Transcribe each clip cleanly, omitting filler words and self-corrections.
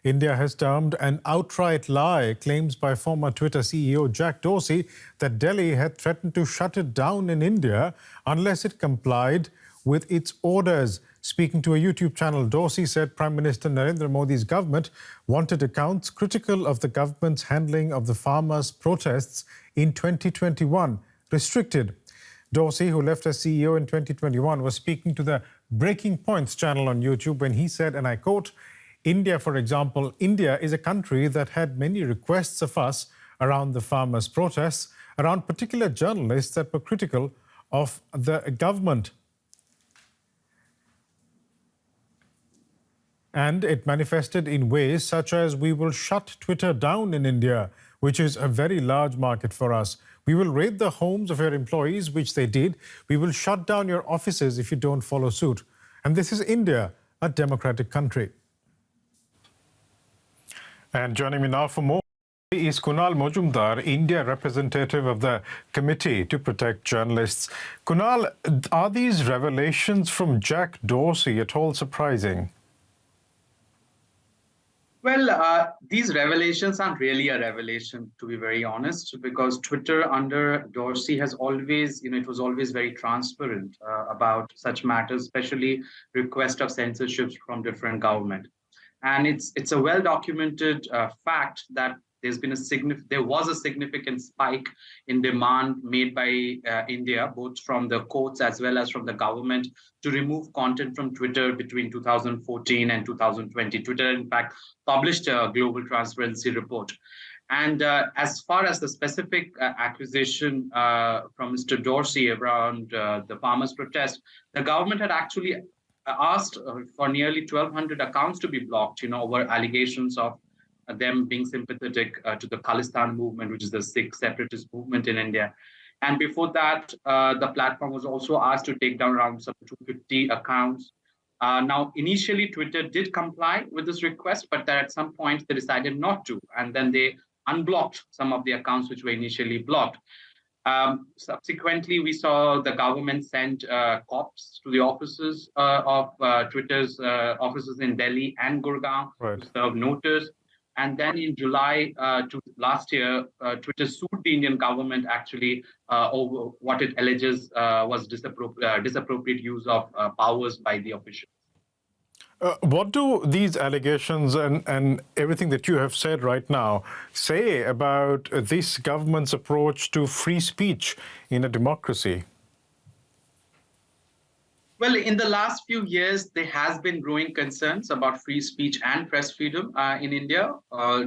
India has termed an outright lie claims by former Twitter CEO Jack Dorsey that Delhi had threatened to shut it down in India unless it complied with its orders. Speaking to a YouTube channel, Dorsey said Prime Minister Narendra Modi's government wanted accounts critical of the government's handling of the farmers' protests in 2021 restricted. Dorsey, who left as CEO in 2021, was speaking to the Breaking Points channel on YouTube when he said, and I quote, India, for example, India is a country that had many requests of us around the farmers' protests, around particular journalists that were critical of the government. And it manifested in ways such as we will shut Twitter down in India, which is a very large market for us. We will raid the homes of your employees, which they did. We will shut down your offices if you don't follow suit. And this is India, a democratic country. And joining me now for more is Kunal Majumdar, India representative of the Committee to Protect Journalists. Kunal, are these revelations from Jack Dorsey at all surprising? Well, these revelations aren't really a revelation, to be very honest, because Twitter under Dorsey has always, it was always very transparent about such matters, especially request of censorship from different government. And it's a well-documented fact that there was a significant spike in demand made by India, both from the courts as well as from the government, to remove content from Twitter between 2014 and 2020. Twitter, in fact, published a global transparency report. And as far as the specific accusation from Mr. Dorsey around the farmers' protest, the government had actually asked for nearly 1,200 accounts to be blocked, over allegations of them being sympathetic to the Khalistan movement, which is the Sikh separatist movement in India. And before that, the platform was also asked to take down around some 250 accounts. Now, initially, Twitter did comply with this request, but at some point they decided not to. And then they unblocked some of the accounts which were initially blocked. Subsequently, we saw the government send cops to the offices of Twitter's offices in Delhi and Gurgaon to serve notice. And then in July last year, Twitter sued the Indian government actually over what it alleges was disappropriate use of powers by the officials. What do these allegations and everything that you have said right now say about this government's approach to free speech in a democracy? Well, in the last few years, there has been growing concerns about free speech and press freedom in India.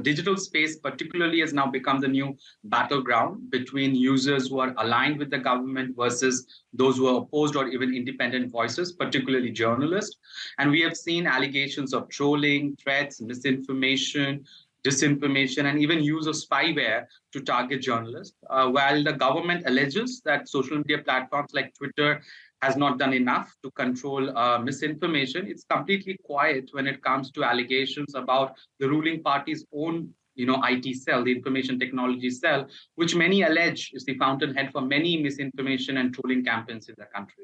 Digital space particularly has now become the new battleground between users who are aligned with the government versus those who are opposed or even independent voices, particularly journalists. And we have seen allegations of trolling, threats, misinformation, disinformation, and even use of spyware to target journalists. While the government alleges that social media platforms like Twitter has not done enough to control misinformation, it's completely quiet when it comes to allegations about the ruling party's own IT cell, the information technology cell, which many allege is the fountainhead for many misinformation and trolling campaigns in the country.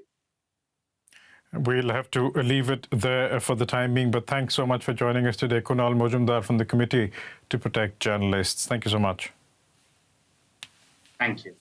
We'll have to leave it there for the time being, but thanks so much for joining us today. Kunal Majumdar from the Committee to Protect Journalists. Thank you so much. Thank you.